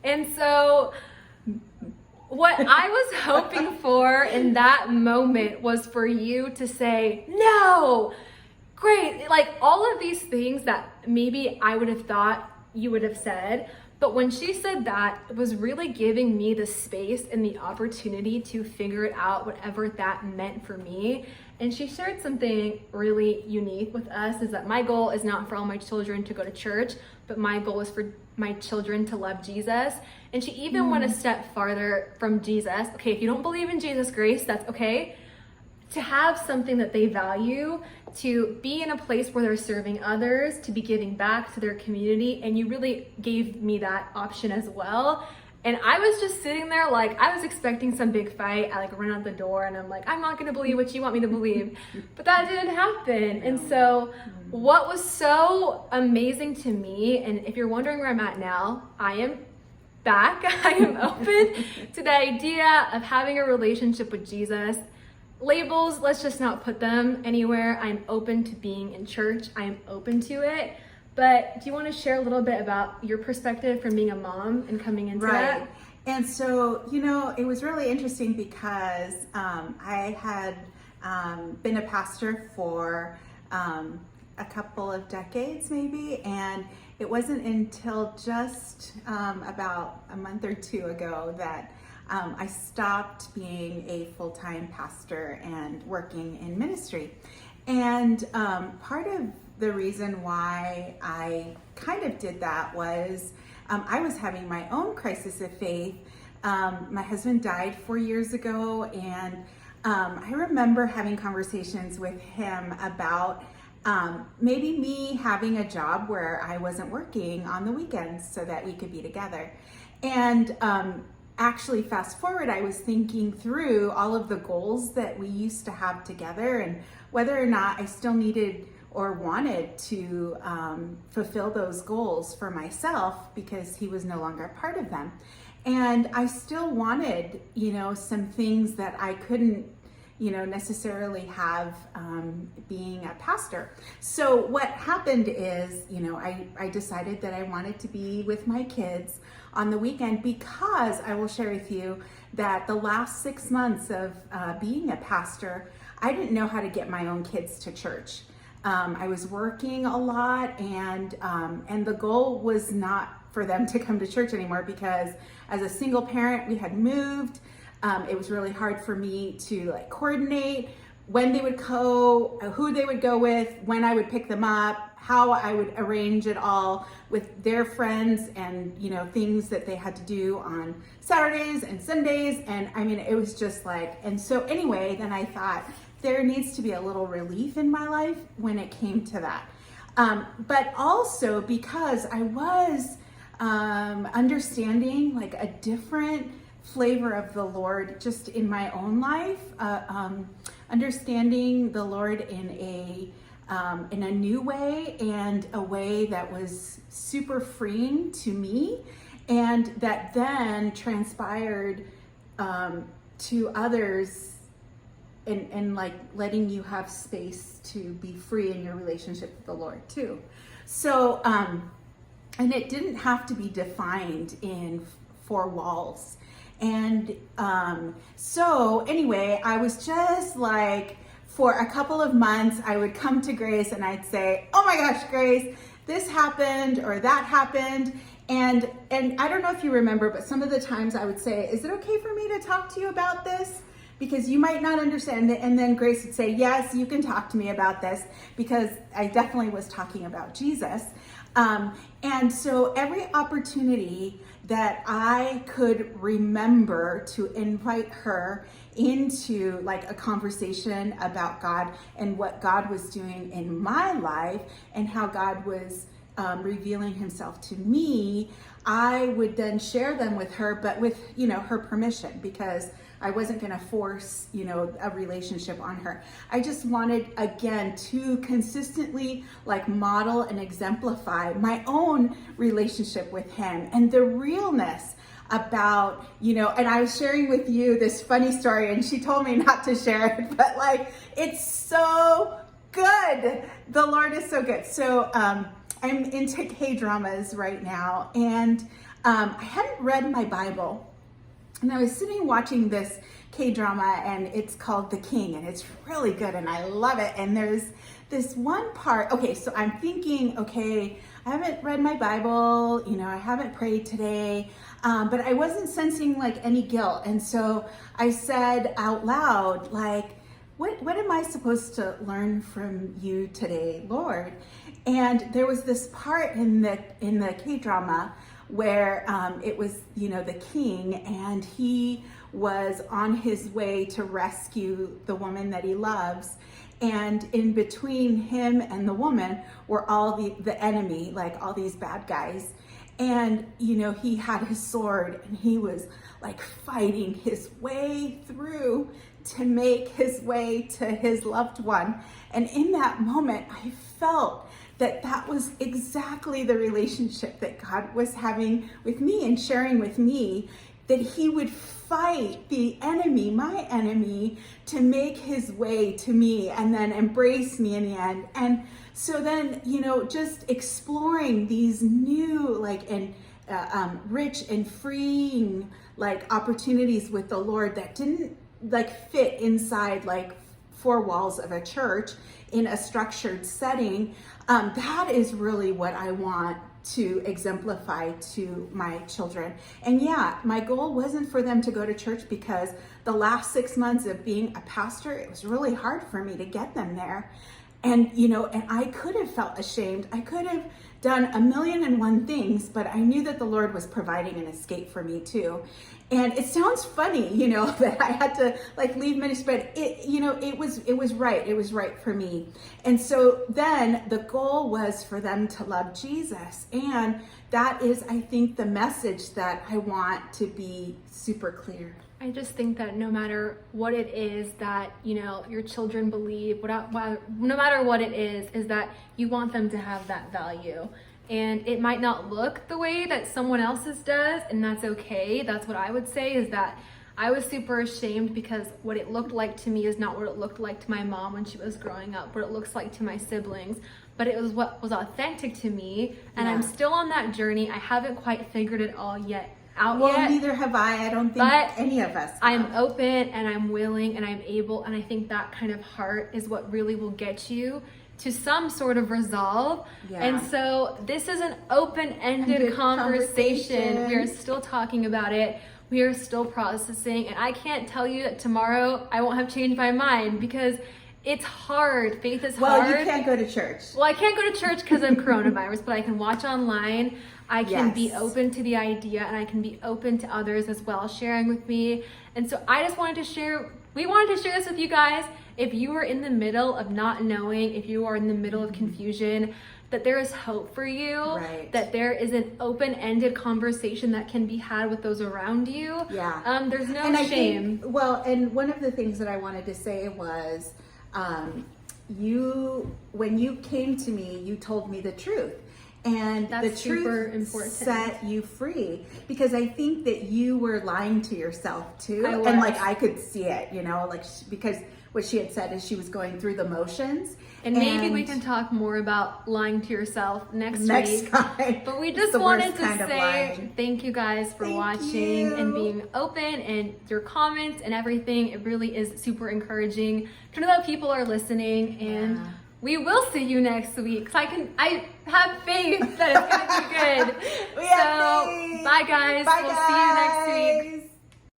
And so what I was hoping for in that moment was for you to say, no, great. Like all of these things that maybe I would have thought you would have said. But when she said that, it was really giving me the space and the opportunity to figure it out, whatever that meant for me. And she shared something really unique with us, is that my goal is not for all my children to go to church, but my goal is for my children to love Jesus. And she even went a step farther from Jesus. Okay, if you don't believe in Jesus, Grace, that's okay. To have something that they value, to be in a place where they're serving others, to be giving back to their community. And you really gave me that option as well. And I was just sitting there like, I was expecting some big fight. I like ran out the door and I'm like, I'm not gonna believe what you want me to believe. But that didn't happen. And so what was so amazing to me, and if you're wondering where I'm at now, I am back. I am open to the idea of having a relationship with Jesus. Labels, let's just not put them anywhere. I'm open to being in church. I am open to it. But do you want to share a little bit about your perspective from being a mom and coming into that? And so, it was really interesting because I had been a pastor for a couple of decades maybe, and it wasn't until just about a month or two ago that I stopped being a full-time pastor and working in ministry. And part of the reason why I kind of did that was I was having my own crisis of faith. My husband died 4 years ago, and I remember having conversations with him about maybe me having a job where I wasn't working on the weekends so that we could be together. And actually, fast forward, I was thinking through all of the goals that we used to have together and whether or not I still needed or wanted to fulfill those goals for myself because he was no longer a part of them. And I still wanted, some things that I couldn't, necessarily have being a pastor. So what happened is, I decided that I wanted to be with my kids on the weekend because I will share with you that the last 6 months of being a pastor, I didn't know how to get my own kids to church. I was working a lot, and the goal was not for them to come to church anymore because as a single parent, we had moved. It was really hard for me to coordinate when they would go, who they would go with, when I would pick them up, how I would arrange it all with their friends and, things that they had to do on Saturdays and Sundays. And I mean, it was just and so anyway, then I thought there needs to be a little relief in my life when it came to that. But also because I was understanding a different flavor of the Lord just in my own life, understanding the Lord in a new way and a way that was super freeing to me, and that then transpired to others, and letting you have space to be free in your relationship with the Lord too. So and it didn't have to be defined in four walls. And so anyway, I was just for a couple of months, I would come to Grace and I'd say, oh my gosh, Grace, this happened or that happened. And I don't know if you remember, but some of the times I would say, is it okay for me to talk to you about this? Because you might not understand it. And then Grace would say, yes, you can talk to me about this, because I definitely was talking about Jesus. And so every opportunity that I could remember to invite her into a conversation about God and what God was doing in my life and how God was revealing himself to me, I would then share them with her, but with, her permission, because I wasn't going to force, a relationship on her. I just wanted, again, to consistently model and exemplify my own relationship with him and the realness about, and I was sharing with you this funny story, and she told me not to share it, but it's so good. The Lord is so good. So, I'm into K-dramas right now, and I hadn't read my Bible, and I was sitting watching this K-drama, and it's called The King, and it's really good, and I love it. And there's this one part, okay, so I'm thinking, okay, I haven't read my Bible, I haven't prayed today, but I wasn't sensing like any guilt. And so I said out loud, like, what am I supposed to learn from you today, Lord? And there was this part in the K-drama where it was, the king, and he was on his way to rescue the woman that he loves. And in between him and the woman were all the enemy, like all these bad guys. And, he had his sword, and he was like fighting his way through to make his way to his loved one. And in that moment, I felt that was exactly the relationship that God was having with me and sharing with me, that he would fight the enemy, my enemy, to make his way to me and then embrace me in the end. And so then, just exploring these new, rich and freeing, opportunities with the Lord that didn't, fit inside, four walls of a church in a structured setting. That is really what I want to exemplify to my children. And yeah, my goal wasn't for them to go to church, because the last 6 months of being a pastor, it was really hard for me to get them there. And, and I could have felt ashamed. I could have done 1,000,001 things, but I knew that the Lord was providing an escape for me too. And it sounds funny, that I had to leave ministry, but it was right. It was right for me. And so then the goal was for them to love Jesus. And that is, I think, the message that I want to be super clear. I just think that no matter what it is that, your children believe, no matter what it is that you want them to have that value. And it might not look the way that someone else's does, and that's okay. That's what I would say, is that I was super ashamed because what it looked like to me is not what it looked like to my mom when she was growing up, what it looks like to my siblings, but it was what was authentic to me. And Yeah. I'm still on that journey. I haven't quite figured it all yet. Well, neither have I. I don't think But any of us have. I'm open and I'm willing and I'm able, and I think that kind of heart is what really will get you to some sort of resolve. Yeah. And so this is an open-ended Ended conversation. conversation. We are still talking about it. We are still processing, and I can't tell you that tomorrow I won't have changed my mind, because it's hard. Faith is Well, hard. you can't go to church. Well, I can't go to church because of coronavirus, but I can watch online. I can be Yes. open to the idea, and I can be open to others as well sharing with me. And so I just wanted to share, we wanted to share this with you guys. If you are in the middle of not knowing, if you are in the middle of confusion, that there is hope for you, Right. that there is an open-ended conversation that can be had with those around you. Yeah. There's no And I shame. think, and one of the things that I wanted to say was, when you came to me, you told me the truth. And That's the super truth important. set you free, because I think that you were lying to yourself too. I was. And I could see it, because what she had said is she was going through the motions. And maybe we can talk more about lying to yourself next week. time. But we It's just the wanted worst to kind of say lying. thank you guys for Thank watching and you. being open, and your comments and everything. It really is super encouraging to know that people are listening, and Yeah. we will see you next week. So I have faith that it's gonna be good. We have faith. Bye guys. Bye, We'll see you next week.